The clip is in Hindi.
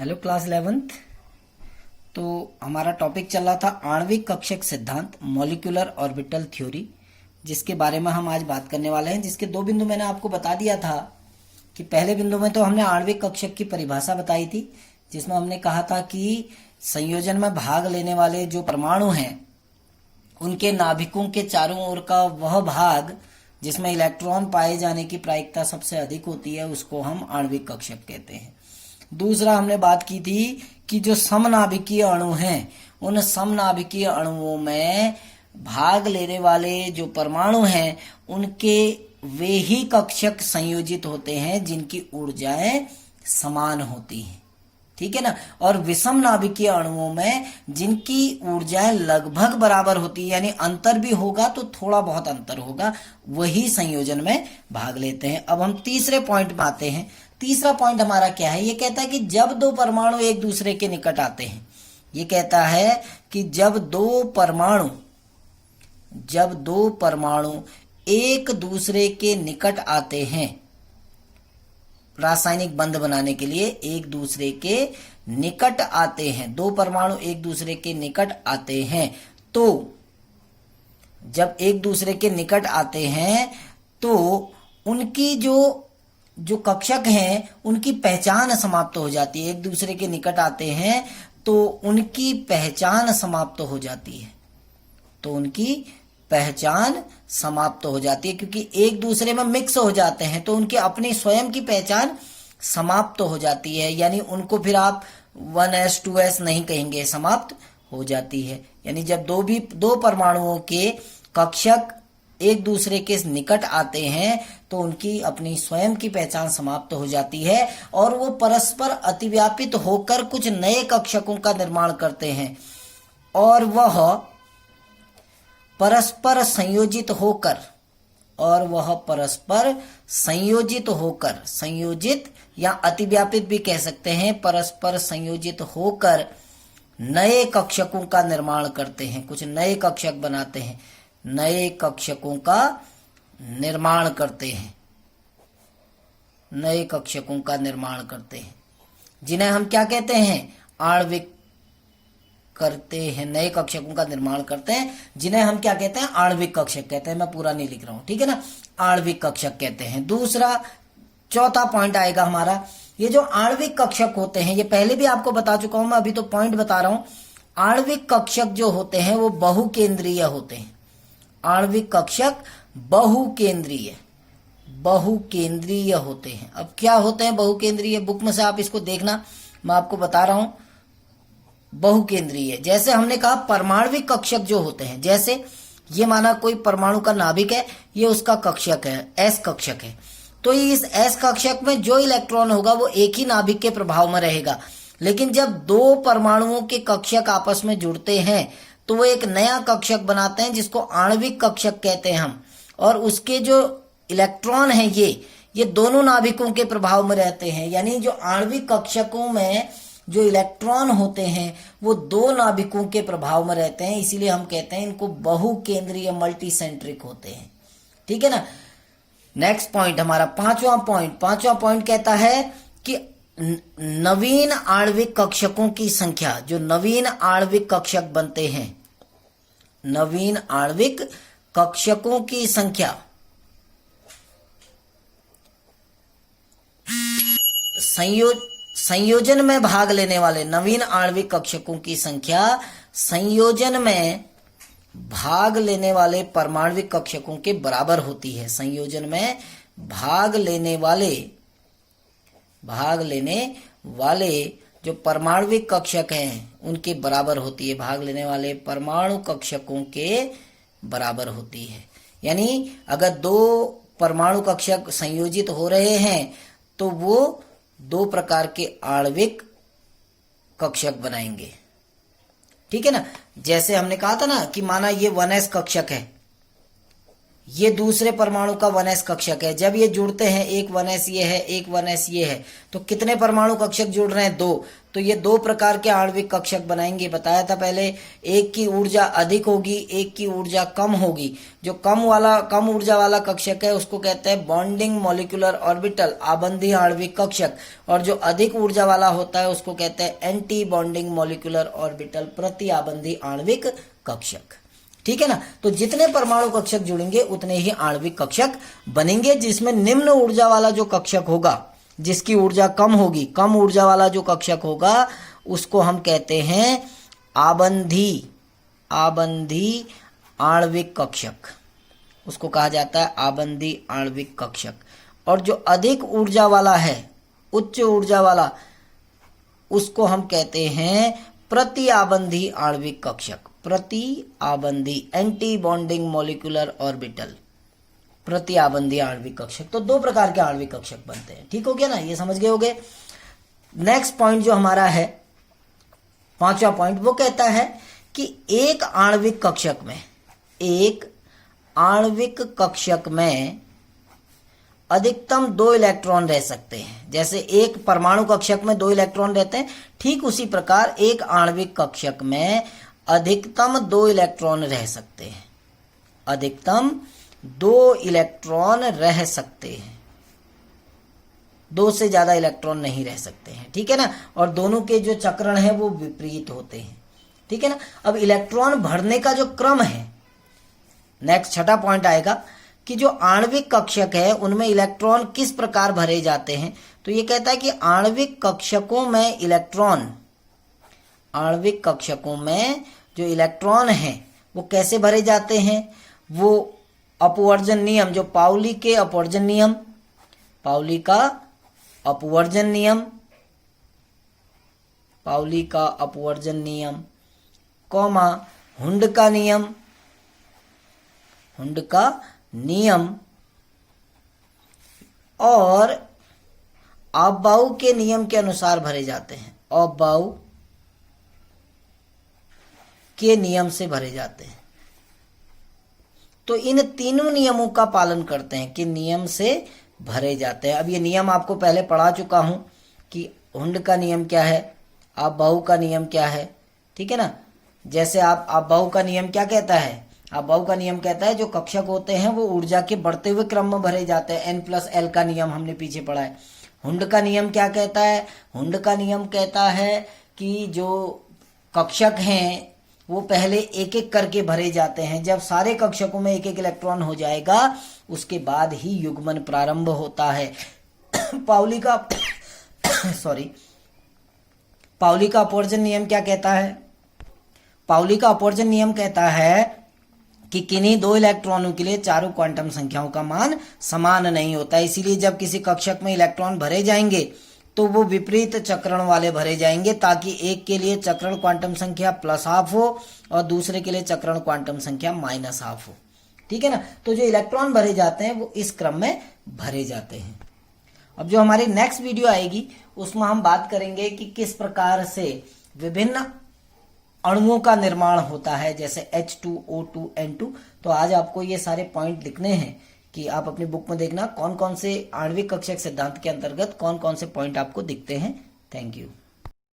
Hello class 11th। तो हमारा टॉपिक चल रहा था आणविक कक्षक सिद्धांत, मॉलिक्यूलर ऑर्बिटल थ्योरी, जिसके बारे में हम आज बात करने वाले हैं। जिसके दो बिंदु मैंने आपको बता दिया था कि पहले बिंदु में तो हमने आणविक कक्षक की परिभाषा बताई थी, जिसमें हमने कहा था कि संयोजन में भाग लेने वाले जो परमाणु हैं उनके नाभिकों के चारों ओर का वह भाग जिसमें इलेक्ट्रॉन पाए जाने की प्रायिकता सबसे अधिक होती है उसको हम आणविक कक्षक कहते हैं। दूसरा हमने बात की थी कि जो समनाभिकीय अणु हैं उन समनाभिकीय अणुओं में भाग लेने वाले जो परमाणु हैं उनके वे ही कक्षक संयोजित होते हैं जिनकी ऊर्जाएं समान होती हैं, ठीक है ना। और विषम नाभिकीय अणुओं में जिनकी ऊर्जाएं लगभग बराबर होती है, यानी अंतर भी होगा तो थोड़ा बहुत अंतर होगा, वही संयोजन में भाग लेते हैं। अब हम तीसरे पॉइंट में आते हैं। तीसरा पॉइंट हमारा क्या है? ये कहता है कि जब दो परमाणु एक दूसरे के निकट आते हैं, ये कहता है कि जब दो परमाणु एक दूसरे के निकट आते हैं, रासायनिक बंध बनाने के लिए एक दूसरे के निकट आते हैं, दो परमाणु एक दूसरे के निकट आते हैं, तो जब एक दूसरे के निकट आते हैं तो उनकी जो कक्षक हैं उनकी पहचान समाप्त हो जाती है। एक दूसरे के निकट आते हैं तो उनकी पहचान समाप्त हो जाती है, क्योंकि एक दूसरे में मिक्स हो जाते हैं तो उनकी अपनी स्वयं की पहचान समाप्त हो जाती है। यानी उनको फिर आप 1s 2s नहीं कहेंगे, समाप्त हो जाती है। यानी जब दो परमाणुओं के कक्षक एक दूसरे के निकट आते हैं तो उनकी अपनी स्वयं की पहचान समाप्त हो जाती है और वो परस्पर अतिव्यापित होकर कुछ नए कक्षकों का निर्माण करते हैं और वह परस्पर संयोजित या अतिव्यापित भी कह सकते हैं, परस्पर संयोजित होकर नए कक्षकों का निर्माण करते हैं, कुछ नए कक्षक बनाते हैं, नए कक्षकों का निर्माण करते हैं, जिन्हें हम क्या कहते हैं? आणविक करते हैं, नए कक्षकों का निर्माण करते हैं, जिन्हें हम क्या कहते हैं? आणविक कक्षक कहते हैं। मैं पूरा नहीं लिख रहा हूं, ठीक है ना, आणविक कक्षक कहते हैं। चौथा पॉइंट आएगा हमारा, ये जो आणविक कक्षक होते हैं, ये पहले भी आपको बता चुका हूं मैं, अभी तो पॉइंट बता रहा हूं। आणविक कक्षक जो होते हैं वो बहुकेंद्रीय होते हैं। आणविक कक्षक बहुकेंद्रीय होते हैं। अब क्या होते हैं बहुकेंद्रीय? बुक में से आप इसको देखना, मैं आपको बता रहा हूं। बहुकेंद्रीय, जैसे हमने कहा परमाणविक कक्षक जो होते हैं, जैसे ये माना कोई परमाणु का नाभिक है, ये उसका कक्षक है, एस कक्षक है, तो इस एस कक्षक में जो इलेक्ट्रॉन होगा वो एक ही नाभिक के प्रभाव में रहेगा। लेकिन जब दो परमाणुओं के कक्षक आपस में जुड़ते हैं तो वो एक नया कक्षक बनाते हैं जिसको आणविक कक्षक कहते हैं हम, और उसके जो इलेक्ट्रॉन हैं ये दोनों नाभिकों के प्रभाव में रहते हैं। यानी जो आणविक कक्षकों में जो इलेक्ट्रॉन होते हैं वो दो नाभिकों के प्रभाव में रहते हैं, इसीलिए हम कहते हैं इनको बहुकेंद्रीय, मल्टीसेंट्रिक होते हैं, ठीक है ना। नेक्स्ट पॉइंट हमारा पांचवा पॉइंट कहता है कि नवीन आणविक कक्षकों की संख्या, जो नवीन आणविक कक्षक बनते हैं, नवीन आणविक कक्षकों की संख्या संयोजन में भाग लेने वाले नवीन आणविक कक्षकों की संख्या संयोजन में भाग लेने वाले परमाणविक कक्षकों के बराबर होती है। संयोजन में भाग लेने वाले जो परमाणविक कक्षक हैं उनके बराबर होती है, भाग लेने वाले परमाणु कक्षकों के बराबर होती है। यानी अगर दो परमाणु कक्षक संयोजित हो रहे हैं तो वो दो प्रकार के आणविक कक्षक बनाएंगे, ठीक है ना। जैसे हमने कहा था ना कि माना ये 1s कक्षक है, ये दूसरे परमाणु का 1s कक्षक है। जब ये जुड़ते हैं, एक 1s ये है, एक 1s ये है, तो कितने परमाणु कक्षक जुड़ रहे हैं? 2। तो ये 2 प्रकार के आणविक कक्षक बनाएंगे। बताया था पहले, एक की ऊर्जा अधिक होगी, एक की ऊर्जा कम होगी। जो कम ऊर्जा वाला कक्षक है उसको कहते हैं बॉन्डिंग मॉलिक्यूलर ऑर्बिटल, आबंधी आणविक कक्षक, और जो अधिक ऊर्जा वाला होता है उसको कहते हैं एंटी बॉन्डिंग मॉलिक्यूलर ऑर्बिटल, प्रति आबंधी आणविक कक्षक। ठीक है ना। तो जितने परमाणु कक्षक जुड़ेंगे उतने ही आणविक कक्षक बनेंगे, जिसमें निम्न ऊर्जा वाला जो कक्षक होगा, जिसकी ऊर्जा कम होगी, कम ऊर्जा वाला जो कक्षक होगा उसको हम कहते हैं आबंधी आणविक कक्षक, उसको कहा जाता है आबंधी आणविक कक्षक। और जो अधिक ऊर्जा वाला है, उच्च ऊर्जा वाला, उसको हम कहते हैं प्रति आबंधी आणविक कक्षक, प्रति आबंधी एंटी बॉन्डिंग मॉलिक्यूलर ऑर्बिटल, प्रति आबंधी आणविक कक्षक। तो 2 प्रकार के आणविक कक्षक बनते हैं। ठीक हो गया ना, ये समझ गए होगे। नेक्स्ट पॉइंट जो हमारा है, 5वां पॉइंट, वो कहता है कि एक आणविक कक्षक में अधिकतम 2 इलेक्ट्रॉन रह सकते हैं। जैसे एक परमाणु कक्षक में 2 इलेक्ट्रॉन रहते हैं, ठीक उसी प्रकार एक आणविक कक्षक में अधिकतम 2 इलेक्ट्रॉन रह सकते हैं। अधिकतम 2 इलेक्ट्रॉन रह सकते हैं, 2 से ज्यादा इलेक्ट्रॉन नहीं रह सकते हैं। ठीक है ना। और दोनों के जो चक्रण है वो विपरीत होते हैं। ठीक है ना। अब इलेक्ट्रॉन भरने का जो क्रम है, नेक्स्ट 6वां पॉइंट आएगा कि जो आणविक कक्षक है उनमें इलेक्ट्रॉन किस प्रकार भरे जाते हैं। तो ये कहता है कि आणविक कक्षकों में जो इलेक्ट्रॉन हैं वो कैसे भरे जाते हैं। वो अपवर्जन नियम, जो पाउली का अपवर्जन नियम, कॉमा हुंड का नियम और ऑफ-बाउ के नियम के अनुसार भरे जाते हैं। ऑफ-बाउ के नियम से भरे जाते हैं। तो इन तीनों नियमों का पालन करते हैं कि नियम से भरे जाते हैं। अब ये नियम आपको पहले पढ़ा चुका हूं कि हुंड का नियम क्या है, ऑफ-बाउ का नियम क्या है। ठीक है ना। जैसे ऑफ-बाउ का नियम क्या कहता है, ऑफ-बाउ का नियम कहता है जो कक्षक होते हैं वो ऊर्जा के बढ़ते हुए क्रम में भरे जाते हैं। N+L का नियम हमने पीछे पढ़ा है। हुंड का नियम क्या कहता है, हुंड का नियम कहता है कि जो कक्षक हैं वो पहले एक एक करके भरे जाते हैं। जब सारे कक्षकों में एक एक इलेक्ट्रॉन हो जाएगा उसके बाद ही युग्मन प्रारंभ होता है। पाउली का अपवर्जन नियम क्या कहता है? पाउली का अपवर्जन नियम कहता है कि किन्हीं 2 इलेक्ट्रॉनों के लिए चारों क्वांटम संख्याओं का मान समान नहीं होता। इसीलिए जब किसी कक्षक में इलेक्ट्रॉन भरे जाएंगे तो वो विपरीत चक्रण वाले भरे जाएंगे, ताकि एक के लिए चक्रण क्वांटम संख्या +½ हो और दूसरे के लिए चक्रण क्वांटम संख्या -½ हो। ठीक है ना। तो जो इलेक्ट्रॉन भरे जाते हैं वो इस क्रम में भरे जाते हैं। अब जो हमारी नेक्स्ट वीडियो आएगी उसमें हम बात करेंगे कि किस प्रकार से विभिन्न अणुओं का निर्माण होता है, जैसे H2O2N2। तो आज आपको ये सारे पॉइंट लिखने हैं कि आप अपनी बुक में देखना कौन कौन से आणविक कक्षक सिद्धांत के अंतर्गत कौन कौन से पॉइंट आपको दिखते हैं। Thank you.